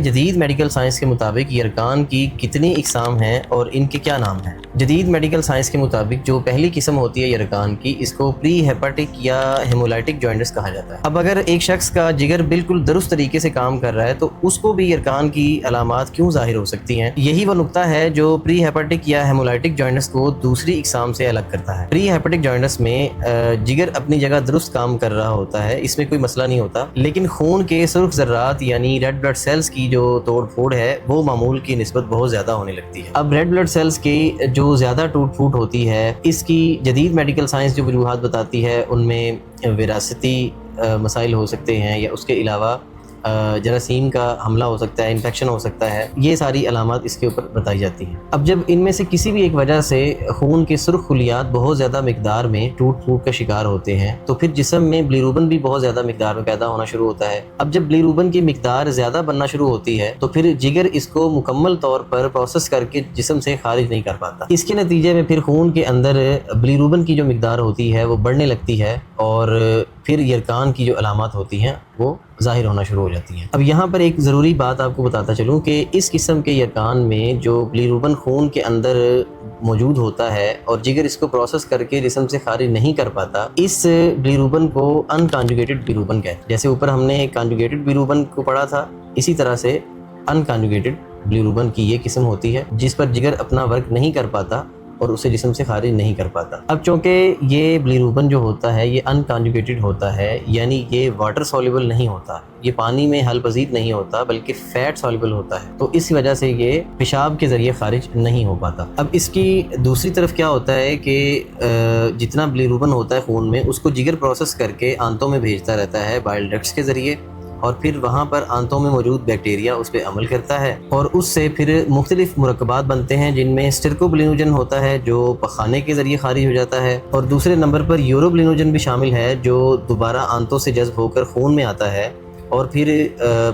جدید medical science کے مطابق یرکان کی کتنی اقسام ہیں اور ان کے کیا نام ہیں؟ جدید میڈیکل سائنس کے مطابق جو پہلی قسم ہوتی ہے یرکان کی، اس کو پری ہیپاٹک یا ہیمولائٹک جوائنٹس کہا جاتا ہے۔ اب اگر ایک شخص کا جگر بالکل درست طریقے سے کام کر رہا ہے تو اس کو بھی یرکان کی علامات کیوں ظاہر ہو سکتی ہیں؟ یہی وہ نقطہ ہے جو پری ہیپاٹک یا ہیمولائٹک جوائنٹس کو دوسری اقسام سے الگ کرتا ہے۔ پری ہیپاٹک جوائنٹس میں جگر اپنی جگہ درست کام کر رہا ہوتا ہے، اس میں کوئی مسئلہ نہیں ہوتا، لیکن خون کے سرخ ذرات یعنی ریڈ بلڈ سیلز کی جو توڑ پھوڑ ہے وہ معمول کی نسبت بہت زیادہ ہونے لگتی ہے۔ اب ریڈ بلڈ سیلز کی جو زیادہ ٹوٹ پھوٹ ہوتی ہے، اس کی جدید میڈیکل سائنس جو وجوہات بتاتی ہے ان میں وراثتی مسائل ہو سکتے ہیں، یا اس کے علاوہ جراثیم کا حملہ ہو سکتا ہے، انفیکشن ہو سکتا ہے، یہ ساری علامات اس کے اوپر بتائی جاتی ہیں۔ اب جب ان میں سے کسی بھی ایک وجہ سے خون کے سرخ خلیات بہت زیادہ مقدار میں ٹوٹ پھوٹ کا شکار ہوتے ہیں تو پھر جسم میں بلیروبن بھی بہت زیادہ مقدار میں پیدا ہونا شروع ہوتا ہے۔ اب جب بلیروبن کی مقدار زیادہ بننا شروع ہوتی ہے تو پھر جگر اس کو مکمل طور پر پروسیس کر کے جسم سے خارج نہیں کر پاتا۔ اس کے نتیجے میں پھر خون کے اندر بلیروبن کی جو مقدار ہوتی ہے وہ بڑھنے لگتی ہے اور پھر یرکان کی جو علامات ہوتی ہیں وہ ظاہر ہونا شروع ہو جاتی ہیں۔ اب یہاں پر ایک ضروری بات آپ کو بتاتا چلوں کہ اس قسم کے یرکان میں جو بلیروبن خون کے اندر موجود ہوتا ہے اور جگر اس کو پروسیس کر کے جسم سے خارج نہیں کر پاتا، اس بلیروبن کو ان کانجوگیٹڈ بلیروبن کہتے ہیں۔ جیسے اوپر ہم نے کانجوگیٹڈ بلیروبن کو پڑھا تھا، اسی طرح سے ان کانجوگیٹڈ بلیروبن کی یہ قسم ہوتی ہے جس پر جگر اپنا ورک نہیں کر پاتا اور اسے جسم سے خارج نہیں کر پاتا۔ اب چونکہ یہ بلیروبن جو ہوتا ہے یہ ان کانجوگیٹڈ ہوتا ہے، یعنی یہ واٹر سولیبل نہیں ہوتا، یہ پانی میں حل پذیر نہیں ہوتا بلکہ فیٹ سولیبل ہوتا ہے، تو اس وجہ سے یہ پیشاب کے ذریعے خارج نہیں ہو پاتا۔ اب اس کی دوسری طرف کیا ہوتا ہے کہ جتنا بلیروبن ہوتا ہے خون میں اس کو جگر پروسیس کر کے آنتوں میں بھیجتا رہتا ہے بائل ڈکٹس کے ذریعے، اور پھر وہاں پر آنتوں میں موجود بیکٹیریا اس پہ عمل کرتا ہے اور اس سے پھر مختلف مرکبات بنتے ہیں جن میں سٹرکوبلینوجن ہوتا ہے جو پخانے کے ذریعے خارج ہو جاتا ہے، اور دوسرے نمبر پر یوروبلینوجن بھی شامل ہے جو دوبارہ آنتوں سے جذب ہو کر خون میں آتا ہے اور پھر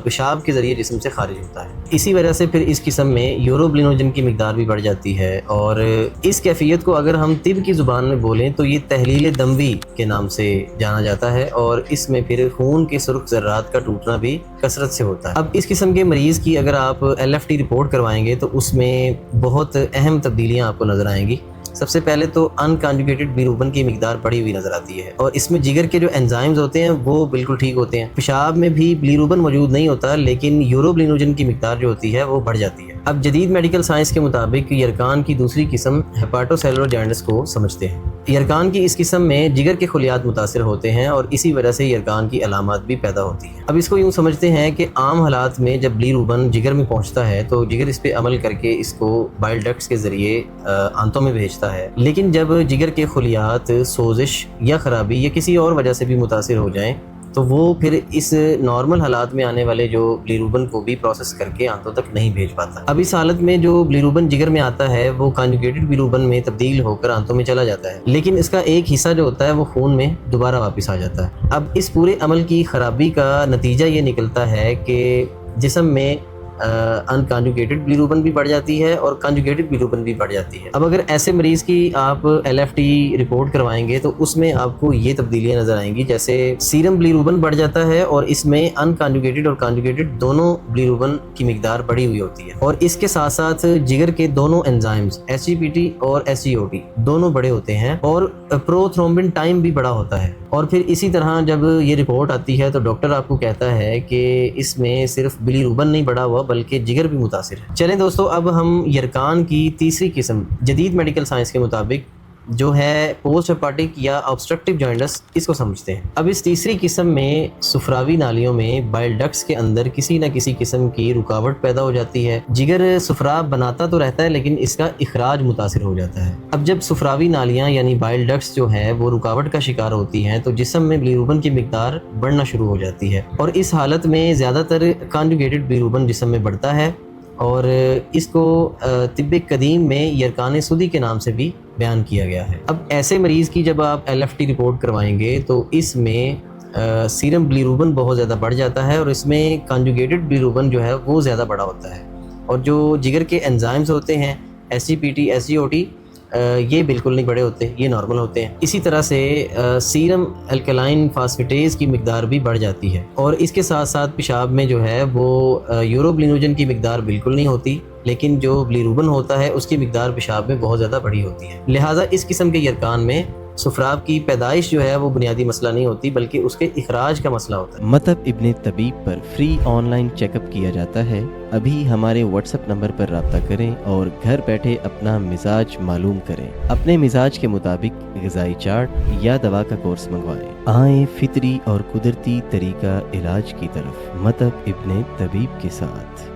پیشاب کے ذریعے جسم سے خارج ہوتا ہے۔ اسی وجہ سے پھر اس قسم میں یوروبلینوجن کی مقدار بھی بڑھ جاتی ہے، اور اس کیفیت کو اگر ہم طب کی زبان میں بولیں تو یہ تحلیل دموی کے نام سے جانا جاتا ہے، اور اس میں پھر خون کے سرخ ذرات کا ٹوٹنا بھی کثرت سے ہوتا ہے۔ اب اس قسم کے مریض کی اگر آپ LFT رپورٹ کروائیں گے تو اس میں بہت اہم تبدیلیاں آپ کو نظر آئیں گی۔ سب سے پہلے تو ان کانجوگیٹڈ بلیروبن کی مقدار بڑھی ہوئی نظر آتی ہے، اور اس میں جگر کے جو انزائمز ہوتے ہیں وہ بالکل ٹھیک ہوتے ہیں۔ پیشاب میں بھی بلیروبن موجود نہیں ہوتا لیکن یوروبلینوجن کی مقدار جو ہوتی ہے وہ بڑھ جاتی ہے۔ اب جدید میڈیکل سائنس کے مطابق یرکان کی دوسری قسم ہیپاٹو سیلولر جوائنٹس کو سمجھتے ہیں۔ یرکان کی اس قسم میں جگر کے خلیات متاثر ہوتے ہیں اور اسی وجہ سے یرکان کی علامات بھی پیدا ہوتی ہیں۔ اب اس کو یوں سمجھتے ہیں کہ عام حالات میں جب بلیروبن جگر میں پہنچتا ہے تو جگر اس پہ عمل کر کے اس کو بائل ڈکٹس کے ذریعے آنتوں میں بھیجتا ہے، لیکن جب جگر کے خلیات سوزش یا خرابی یا کسی اور وجہ سے بھی متاثر ہو جائیں تو وہ پھر اس نارمل حالات میں آنے والے جو بلیروبن کو بھی پروسیس کر کے آنتوں تک نہیں بھیج پاتا۔ اب اس حالت میں جو بلیروبن جگر میں آتا ہے وہ کانجوگیٹڈ بلیروبن میں تبدیل ہو کر آنتوں میں چلا جاتا ہے، لیکن اس کا ایک حصہ جو ہوتا ہے وہ خون میں دوبارہ واپس آ جاتا ہے۔ اب اس پورے عمل کی خرابی کا نتیجہ یہ نکلتا ہے کہ جسم میں ان کانجوگیٹڈ بلیروبن بھی بڑھ جاتی ہے اور کانجوگیٹڈ بلیروبن بھی بڑھ جاتی ہے۔ اب اگر ایسے مریض کی آپ LFT رپورٹ کروائیں گے تو اس میں آپ کو یہ تبدیلیاں نظر آئیں گی، جیسے سیرم بلیروبن بڑھ جاتا ہے اور اس میں ان کانجوگیٹڈ اور کانجوگیٹڈ دونوں بلیروبن کی مقدار بڑھی ہوئی ہوتی ہے، اور اس کے ساتھ ساتھ جگر کے دونوں انزائمز SGPT اور SGOT دونوں بڑے ہوتے ہیں، اور پرو تھرومبن ٹائم بھی بڑا ہوتا ہے۔ اور پھر اسی طرح جب یہ رپورٹ آتی ہے تو ڈاکٹر آپ کو کہتا ہے کہ اس میں صرف بلیروبن نہیں بڑھا ہوا بلکہ جگر بھی متاثر ہے۔ چلیں دوستو، اب ہم یرکان کی تیسری قسم جدید میڈیکل سائنس کے مطابق جو ہے پوسٹ ہیپاٹک یا آبسٹرکٹیو جوائنٹس، اس کو سمجھتے ہیں۔ اب اس تیسری قسم میں سفراوی نالیوں میں بائل ڈکٹس کے اندر کسی نہ کسی قسم کی رکاوٹ پیدا ہو جاتی ہے۔ جگر سفراب بناتا تو رہتا ہے لیکن اس کا اخراج متاثر ہو جاتا ہے۔ اب جب سفراوی نالیاں یعنی بائل ڈکٹس جو ہیں وہ رکاوٹ کا شکار ہوتی ہیں تو جسم میں بلیروبن کی مقدار بڑھنا شروع ہو جاتی ہے، اور اس حالت میں زیادہ تر کانجوگیٹڈ بلیروبن جسم میں بڑھتا ہے، اور اس کو طب قدیم میں یرکان سودی کے نام سے بھی بیان کیا گیا ہے۔ اب ایسے مریض کی جب آپ LFT رپورٹ کروائیں گے تو اس میں سیرم بلیروبن بہت زیادہ بڑھ جاتا ہے، اور اس میں کانجوگیٹڈ بلیروبن جو ہے وہ زیادہ بڑا ہوتا ہے، اور جو جگر کے انزائمز ہوتے ہیں SGPT SGOT یہ بالکل نہیں بڑے ہوتے، یہ نارمل ہوتے ہیں۔ اسی طرح سے سیرم الکلائن فاسفیٹیز کی مقدار بھی بڑھ جاتی ہے، اور اس کے ساتھ ساتھ پیشاب میں جو ہے وہ یوروبلینوجن کی مقدار بالکل نہیں ہوتی، لیکن جو بلیروبن ہوتا ہے اس کی مقدار پیشاب میں بہت زیادہ بڑی ہوتی ہے۔ لہٰذا اس قسم کے یرقان میں سفراب کی پیدائش جو ہے وہ بنیادی مسئلہ نہیں ہوتی، بلکہ اس کے اخراج کا مسئلہ ہوتا ہے۔ مطب ابن طبیب پر free online check up کیا جاتا ہے۔ ابھی ہمارے واٹس ایپ نمبر پر رابطہ کریں اور گھر بیٹھے اپنا مزاج معلوم کریں۔ اپنے مزاج کے مطابق غذائی چارٹ یا دوا کا کورس منگوائیں۔ آئیں فطری اور قدرتی طریقہ علاج کی طرف، مطب ابن طبیب کے ساتھ۔